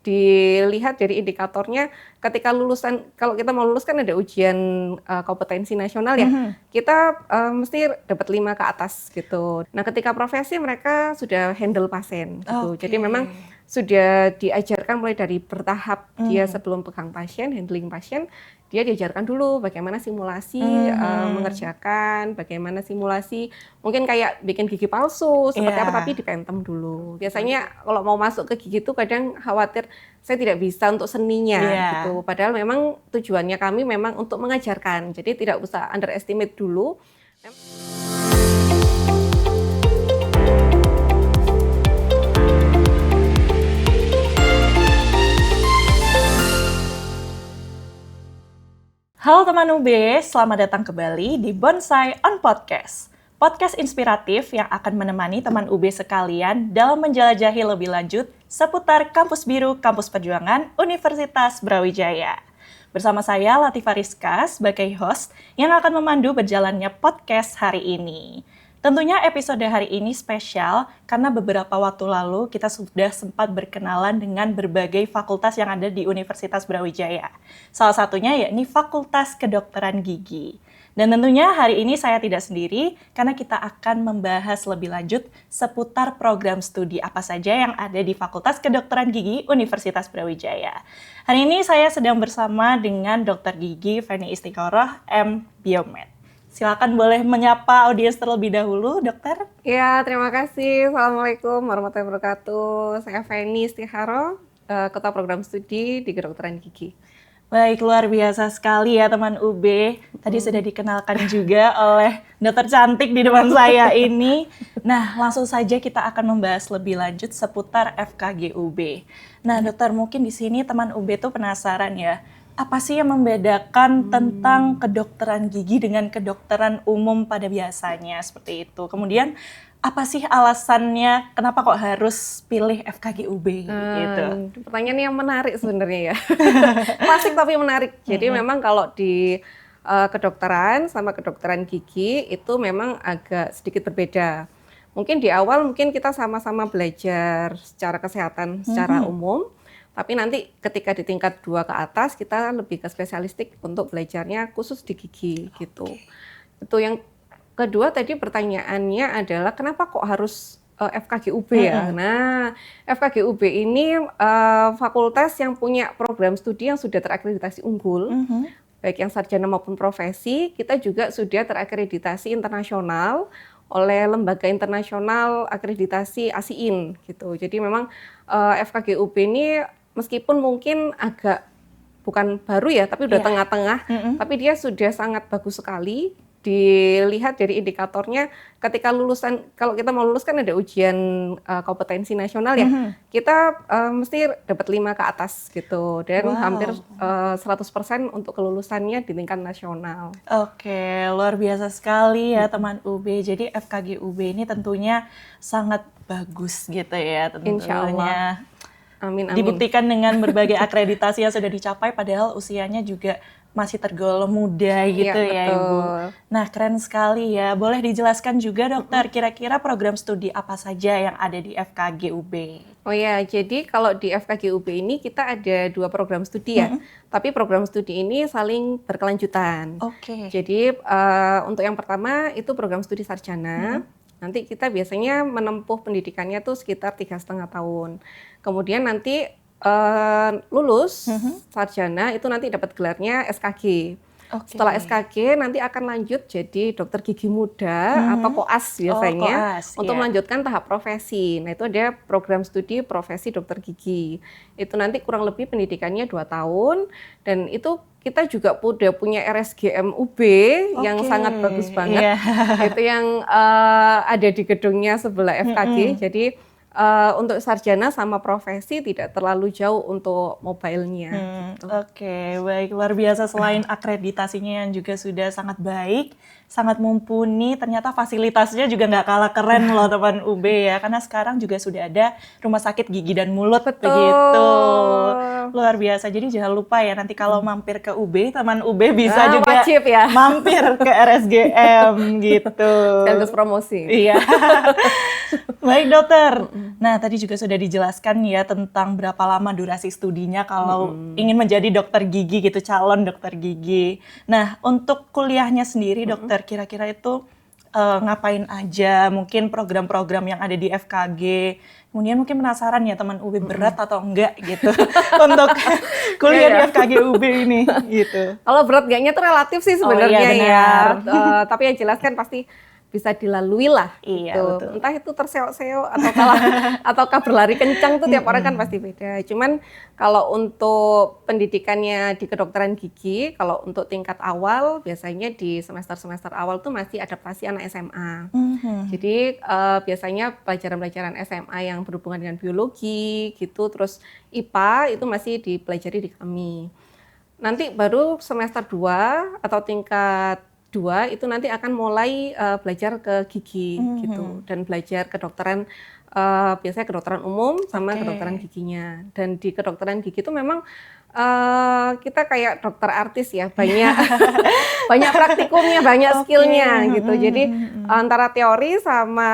dilihat dari indikatornya ketika lulusan, kalau kita mau lulus kan ada ujian kompetensi nasional ya, kita mesti dapat 5 ke atas gitu. Nah ketika profesi mereka sudah handle pasien gitu, jadi memang sudah diajarkan mulai dari bertahap. Dia sebelum pegang pasien, handling pasien, dia diajarkan dulu bagaimana simulasi mengerjakan, bagaimana simulasi mungkin kayak bikin gigi palsu seperti apa, tapi dipentem dulu. Biasanya kalau mau masuk ke gigi itu kadang khawatir saya tidak bisa untuk seninya gitu. Padahal memang tujuannya kami memang untuk mengajarkan, jadi tidak usah underestimate dulu. Halo teman UB, selamat datang kembali di Bonsai on Podcast. Podcast inspiratif yang akan menemani teman UB sekalian dalam menjelajahi lebih lanjut seputar Kampus Biru Kampus Perjuangan Universitas Brawijaya. Bersama saya Latifah Rizka sebagai host yang akan memandu berjalannya podcast hari ini. Tentunya episode hari ini spesial karena beberapa waktu lalu kita sudah sempat berkenalan dengan berbagai fakultas yang ada di Universitas Brawijaya. Salah satunya yakni Fakultas Kedokteran Gigi. Dan tentunya hari ini saya tidak sendiri karena kita akan membahas lebih lanjut seputar program studi apa saja yang ada di Fakultas Kedokteran Gigi Universitas Brawijaya. Hari ini saya sedang bersama dengan Dr. Gigi Feni Istiqoroh, M. Biomed. Silakan boleh menyapa audiens terlebih dahulu, dokter. Ya, terima kasih. Assalamualaikum warahmatullahi wabarakatuh. Saya Feni Istiqoroh, Ketua Program Studi di Kedokteran Gigi. Baik, luar biasa sekali ya teman UB. Tadi sudah dikenalkan juga oleh dokter cantik di depan saya ini. Nah, langsung saja kita akan membahas lebih lanjut seputar FKG UB. Nah, dokter, mungkin di sini teman UB tuh penasaran ya. Apa sih yang membedakan tentang kedokteran gigi dengan kedokteran umum pada biasanya seperti itu? Kemudian apa sih alasannya kenapa kok harus pilih FKG UB gitu? Pertanyaan yang menarik sebenarnya ya. Klasik tapi menarik. Jadi memang kalau di kedokteran sama kedokteran gigi itu memang agak sedikit berbeda. Mungkin di awal mungkin kita sama-sama belajar secara kesehatan secara umum. Tapi nanti ketika di tingkat 2 ke atas kita lebih ke spesialistik untuk belajarnya khusus di gigi gitu. Itu yang kedua tadi pertanyaannya adalah kenapa kok harus FKG UB ya? Nah, FKG UB ini fakultas yang punya program studi yang sudah terakreditasi unggul. Baik yang sarjana maupun profesi, kita juga sudah terakreditasi internasional oleh lembaga internasional akreditasi ASIIN gitu. Jadi memang FKG UB ini meskipun mungkin agak bukan baru ya, tapi udah tengah-tengah, tapi dia sudah sangat bagus sekali. Dilihat dari indikatornya ketika lulusan, kalau kita mau lulus kan ada ujian kompetensi nasional ya, kita mesti dapat 5 ke atas gitu, dan hampir 100% untuk kelulusannya di tingkat nasional. Oke, luar biasa sekali ya teman UB. Jadi FKG UB ini tentunya sangat bagus gitu ya tentunya. Insya Allah. Amin, amin. Dibuktikan dengan berbagai akreditasi yang sudah dicapai padahal usianya juga masih tergolong muda gitu ya Ibu. Nah, keren sekali ya. Boleh dijelaskan juga dokter kira-kira program studi apa saja yang ada di FKG UB? Oh ya, jadi kalau di FKG UB ini kita ada 2 program studi ya. Tapi program studi ini saling berkelanjutan. Jadi untuk yang pertama itu program studi sarjana. Nanti kita biasanya menempuh pendidikannya tuh sekitar 3,5 tahun. Kemudian nanti lulus sarjana itu nanti dapat gelarnya SKG. Setelah SKG nanti akan lanjut jadi dokter gigi muda atau koas biasanya untuk melanjutkan tahap profesi. Nah itu ada program studi profesi dokter gigi. Itu nanti kurang lebih pendidikannya 2 tahun dan itu kita juga udah punya RSGM UB yang sangat bagus banget. Itu yang ada di gedungnya sebelah FKG. Jadi untuk sarjana sama profesi tidak terlalu jauh untuk mobile-nya. Gitu. Oke, baik, luar biasa. Selain akreditasinya yang juga sudah sangat baik, sangat mumpuni, ternyata fasilitasnya juga nggak kalah keren loh teman UB ya. Karena sekarang juga sudah ada rumah sakit gigi dan mulut. Begitu. Luar biasa. Jadi jangan lupa ya nanti kalau mampir ke UB, teman UB bisa juga wajib ya mampir ke RSGM gitu. Sekaligus promosi. Iya. Baik dokter. Nah, tadi juga sudah dijelaskan ya tentang berapa lama durasi studinya kalau ingin menjadi dokter gigi gitu, calon dokter gigi. Nah, untuk kuliahnya sendiri dokter, kira-kira itu ngapain aja? Mungkin program-program yang ada di FKG. Kemudian mungkin penasaran ya teman UB berat atau enggak gitu untuk kuliah di FKG UB ini gitu. Kalau berat enggaknya itu relatif sih sebenarnya iya, ya. Tapi yang jelas kan pasti bisa dilalui lah Iya, gitu. betul. Entah itu terseok-seok ataukah berlari kencang tuh tiap orang kan pasti beda. Cuman kalau untuk pendidikannya di kedokteran gigi, kalau untuk tingkat awal biasanya di semester-semester awal tuh masih adaptasi anak SMA. Jadi biasanya pelajaran-pelajaran SMA yang berhubungan dengan biologi gitu, terus IPA itu masih dipelajari di kami. Nanti baru semester 2 atau tingkat 2 itu nanti akan mulai belajar ke gigi gitu, dan belajar kedokteran biasanya kedokteran umum sama kedokteran giginya. Dan di kedokteran gigi itu memang kita kayak dokter artis ya, banyak banyak praktikumnya, banyak skillnya gitu. Jadi antara teori sama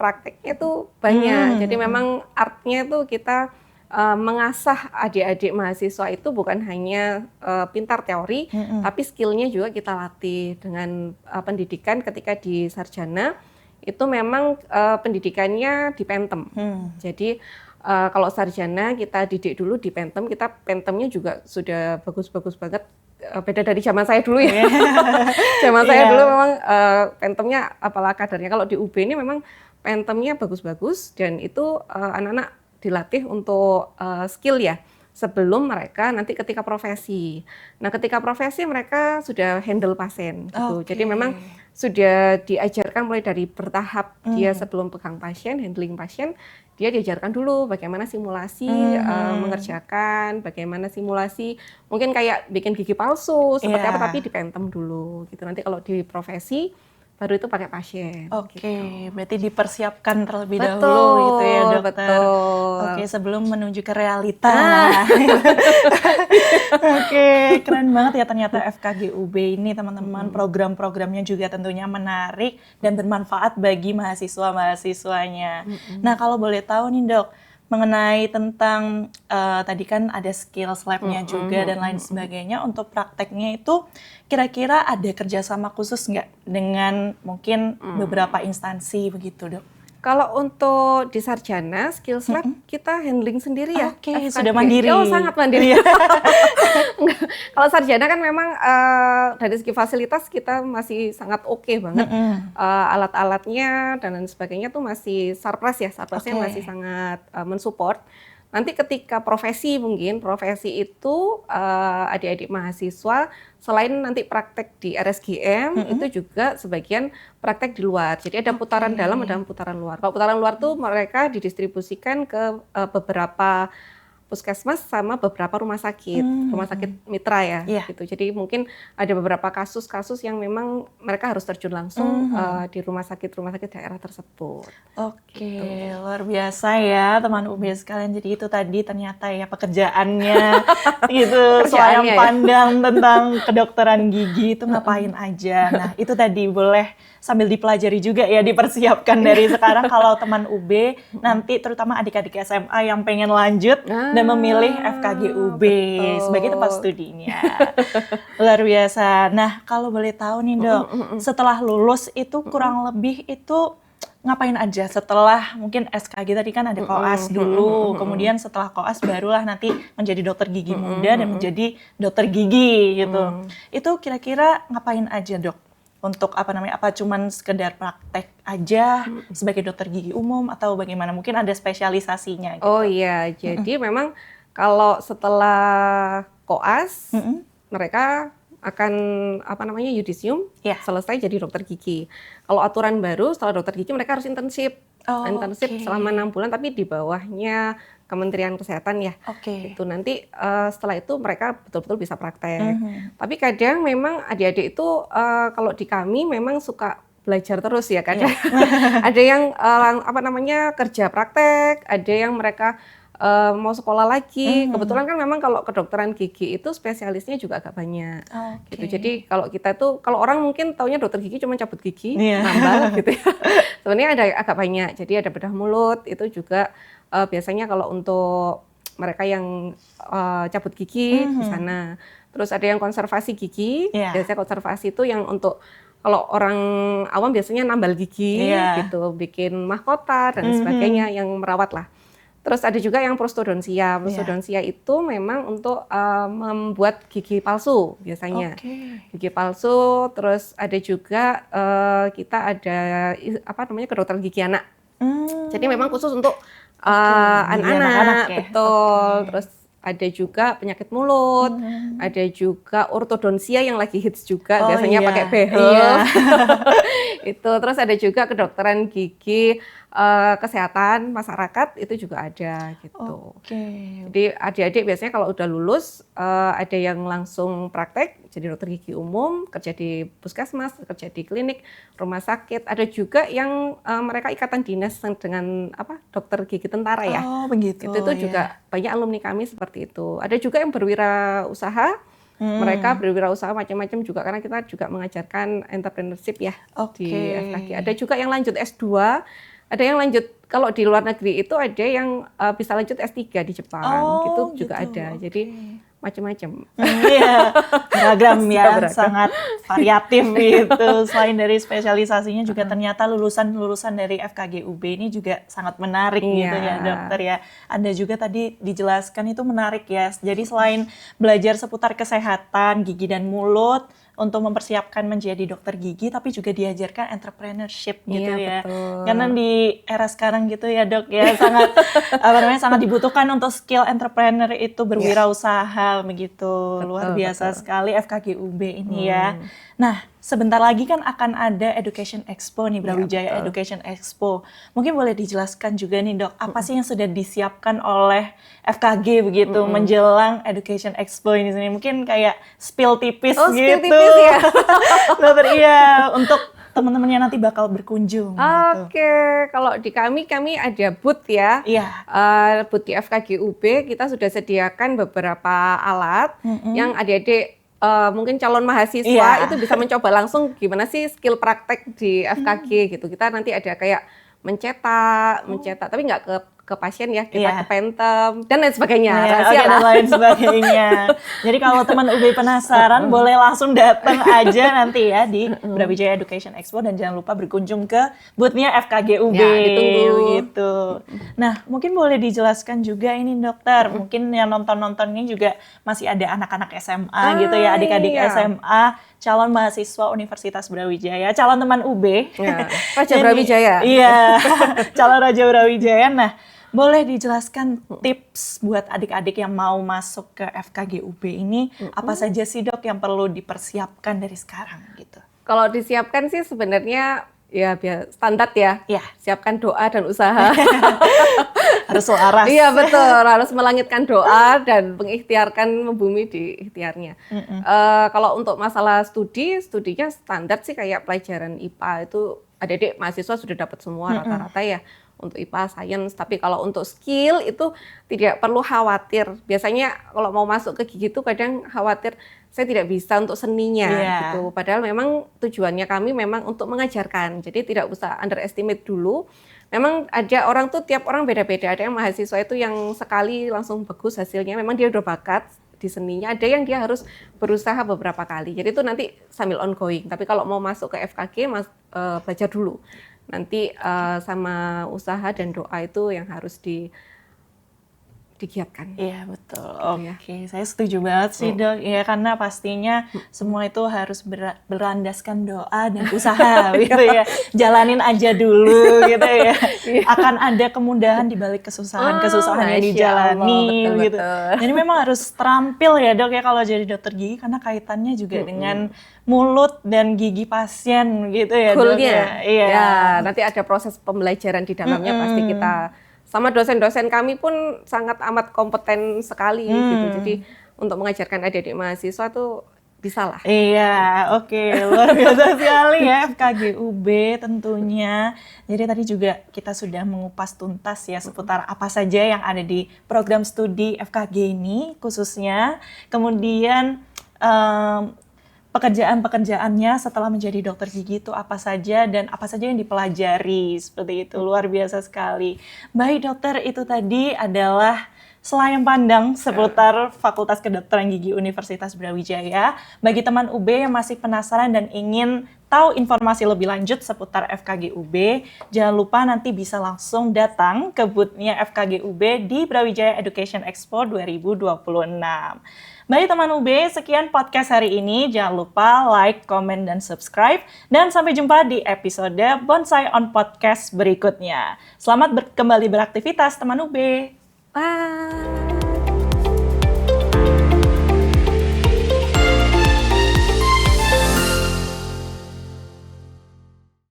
prakteknya itu banyak. Jadi memang artnya itu kita mengasah adik-adik mahasiswa itu bukan hanya pintar teori, tapi skillnya juga kita latih dengan pendidikan ketika di sarjana itu memang pendidikannya di Pentem. Jadi kalau sarjana kita didik dulu di Pentem, kita Pentemnya juga sudah bagus-bagus banget. Beda dari zaman saya dulu ya. Zaman saya dulu memang Pentemnya apalah kadarnya. Kalau di UB ini memang Pentemnya bagus-bagus dan itu anak-anak dilatih untuk skill ya sebelum mereka nanti ketika profesi. Nah, ketika profesi mereka sudah handle pasien gitu. Jadi memang sudah diajarkan mulai dari bertahap dia sebelum pegang pasien, handling pasien, dia diajarkan dulu bagaimana simulasi mengerjakan, bagaimana simulasi mungkin kayak bikin gigi palsu seperti apa, tapi di Pentem dulu gitu. Nanti kalau di profesi baru itu pakai pasien. Gitu. Berarti dipersiapkan terlebih dahulu gitu ya dokter. Oke, sebelum menuju ke realita. Oke, keren banget ya ternyata FKG UB ini teman-teman. Program-programnya juga tentunya menarik dan bermanfaat bagi mahasiswa-mahasiswanya. Nah, kalau boleh tahu nih dok, mengenai tentang tadi kan ada skills lab-nya juga dan lain sebagainya, untuk prakteknya itu kira-kira ada kerjasama khusus nggak dengan mungkin beberapa instansi begitu dok? Kalau untuk di sarjana, skills lab kita handling sendiri ya. Oke, sudah mandiri. Oh, sangat mandiri. Kalau sarjana kan memang dari segi fasilitas kita masih sangat oke banget. Alat-alatnya dan lain sebagainya tuh masih surplus ya, surplusnya masih sangat mensupport. Nanti ketika profesi mungkin, profesi itu adik-adik mahasiswa selain nanti praktek di RSGM, itu juga sebagian praktek di luar. Jadi ada putaran dalam, ada putaran luar. Kalau putaran luar tuh mereka didistribusikan ke beberapa puskesmas sama beberapa rumah sakit mitra ya, gitu. Jadi mungkin ada beberapa kasus-kasus yang memang mereka harus terjun langsung di rumah sakit daerah tersebut. Oke, gitu. Luar biasa ya teman UB sekalian. Jadi itu tadi ternyata ya pekerjaannya gitu, selayang pandang tentang kedokteran gigi itu ngapain aja. Nah itu tadi boleh sambil dipelajari juga ya, dipersiapkan dari sekarang kalau teman UB nanti terutama adik-adik SMA yang pengen lanjut dan memilih FKG UB sebagai tempat studinya. Luar biasa. Nah, kalau boleh tahu nih dok, setelah lulus itu kurang lebih itu ngapain aja setelah mungkin SKG tadi kan ada koas dulu, kemudian setelah koas barulah nanti menjadi dokter gigi muda dan menjadi dokter gigi gitu. Itu kira-kira ngapain aja dok? Untuk apa cuman sekedar praktek aja sebagai dokter gigi umum atau bagaimana? Mungkin ada spesialisasinya gitu. Oh iya, jadi memang kalau setelah koas mereka akan yudisium selesai jadi dokter gigi. Kalau aturan baru setelah dokter gigi mereka harus internship. Selama 6 bulan tapi di bawahnya Kementerian Kesehatan ya. Itu nanti setelah itu mereka betul-betul bisa praktek. Tapi kadang memang adik-adik itu kalau di kami memang suka belajar terus ya kadang. Ada yang kerja praktek, ada yang mereka mau sekolah lagi. Kebetulan kan memang kalau kedokteran gigi itu spesialisnya juga agak banyak. Gitu. Jadi kalau kita tuh, kalau orang mungkin taunya dokter gigi cuma cabut gigi, nambal gitu ya. Sebenarnya ada agak banyak. Jadi ada bedah mulut, itu juga biasanya kalau untuk mereka yang cabut gigi di sana. Terus ada yang konservasi gigi. Biasanya konservasi itu yang untuk kalau orang awam biasanya nambal gigi gitu, bikin mahkota dan sebagainya yang merawat lah. Terus ada juga yang prostodonsia. Prostodonsia itu memang untuk membuat gigi palsu biasanya. Gigi palsu, terus ada juga kita ada kedokteran gigi anak. Jadi memang khusus untuk anak-anak, betul. Terus ada juga penyakit mulut, ada juga ortodonsia yang lagi hits juga, biasanya pakai behel. Itu. Terus ada juga kedokteran gigi kesehatan masyarakat, itu juga ada gitu. Jadi adik-adik biasanya kalau udah lulus ada yang langsung praktek jadi dokter gigi umum, kerja di puskesmas, kerja di klinik, rumah sakit. Ada juga yang mereka ikatan dinas dengan dokter gigi tentara ya. Begitu. Itu juga banyak alumni kami seperti itu. Ada juga yang berwirausaha. Mereka berwirausaha macam-macam juga karena kita juga mengajarkan entrepreneurship ya di FKG. Ada juga yang lanjut S2. Ada yang lanjut, kalau di luar negeri itu ada yang bisa lanjut S3 di Jepang, gitu juga ada. Jadi macam-macam. Beragam ya, sangat variatif gitu. Selain dari spesialisasinya juga ternyata lulusan-lulusan dari FKG UB ini juga sangat menarik gitu ya dokter ya. Anda juga tadi dijelaskan itu menarik ya. Jadi selain belajar seputar kesehatan gigi dan mulut, untuk mempersiapkan menjadi dokter gigi, tapi juga diajarkan entrepreneurship gitu ya. Betul. Karena di era sekarang gitu ya dok ya, sangat dibutuhkan untuk skill entrepreneur itu berwirausaha begitu. Luar biasa sekali FKG UB ini ya. Nah, sebentar lagi kan akan ada Education Expo nih, Brawijaya Education Expo. Mungkin boleh dijelaskan juga nih dok, apa sih yang sudah disiapkan oleh FKG begitu menjelang Education Expo ini sendiri? Mungkin kayak spill tipis gitu. Spill tipis ya. Dokter, untuk teman-temannya nanti bakal berkunjung. Kalau di kami ada booth ya. Booth di FKG UB, kita sudah sediakan beberapa alat yang adik-adik mungkin calon mahasiswa itu bisa mencoba langsung gimana sih skill praktek di FKG gitu. Kita nanti ada kayak mencetak, tapi nggak ke pasien ya, kita ke Phantom dan lain sebagainya. Dan lain sebagainya. Jadi kalau teman UB penasaran boleh langsung datang aja nanti ya di Brawijaya Education Expo dan jangan lupa berkunjung ke booth-nya FKG UB. Ditunggu gitu. Nah, mungkin boleh dijelaskan juga ini dokter, mungkin yang nonton-nonton ini juga masih ada anak-anak SMA gitu ya, adik-adik SMA, calon mahasiswa Universitas Brawijaya, calon teman UB. Raja Brawijaya. Calon Raja Brawijaya. Nah, boleh dijelaskan tips buat adik-adik yang mau masuk ke FKG UB ini, apa saja sih dok yang perlu dipersiapkan dari sekarang gitu? Kalau disiapkan sih sebenarnya ya standar ya. Siapkan doa dan usaha. Harus selaras. Iya betul, harus melangitkan doa dan mengikhtiarkan membumi di ikhtiarnya. Kalau untuk masalah studinya standar sih kayak pelajaran IPA itu adik-adik mahasiswa sudah dapat semua rata-rata ya. Untuk IPA, Sains, tapi kalau untuk skill itu tidak perlu khawatir. Biasanya kalau mau masuk ke gigi itu kadang khawatir saya tidak bisa untuk seninya gitu. Padahal memang tujuannya kami memang untuk mengajarkan. Jadi tidak usah underestimate dulu. Memang ada orang tuh tiap orang beda-beda. Ada yang mahasiswa itu yang sekali langsung bagus hasilnya, memang dia udah bakat di seninya. Ada yang dia harus berusaha beberapa kali. Jadi itu nanti sambil ongoing. Tapi kalau mau masuk ke FKG belajar dulu. Nanti sama usaha dan doa itu yang harus digiatkan. Iya betul. Oke, saya setuju banget sih dok. Ya karena pastinya semua itu harus berlandaskan doa dan usaha gitu ya. Jalanin aja dulu gitu ya. Akan ada kemudahan di balik kesusahan yang dijalani gitu. Jadi memang harus terampil ya dok ya kalau jadi dokter gigi karena kaitannya juga dengan mulut dan gigi pasien gitu ya dok ya. Ya, nanti ada proses pembelajaran di dalamnya pasti kita sama dosen-dosen kami pun sangat amat kompeten sekali gitu. Jadi untuk mengajarkan adik-adik mahasiswa tuh bisa lah. Iya, oke. Luar biasa sekali ya FKG UB tentunya. Jadi tadi juga kita sudah mengupas tuntas ya seputar apa saja yang ada di program studi FKG ini khususnya. Kemudian pekerjaan-pekerjaannya setelah menjadi dokter gigi itu apa saja dan apa saja yang dipelajari. Seperti itu, luar biasa sekali. Baik dokter, itu tadi adalah selayang pandang seputar Fakultas Kedokteran Gigi Universitas Brawijaya. Bagi teman UB yang masih penasaran dan ingin tahu informasi lebih lanjut seputar FKG UB, jangan lupa nanti bisa langsung datang ke booth-nya FKG UB di Brawijaya Education Expo 2026. Baik teman UB, sekian podcast hari ini. Jangan lupa like, komen, dan subscribe. Dan sampai jumpa di episode Bonsai on Podcast berikutnya. Selamat kembali beraktivitas teman UB. Bye.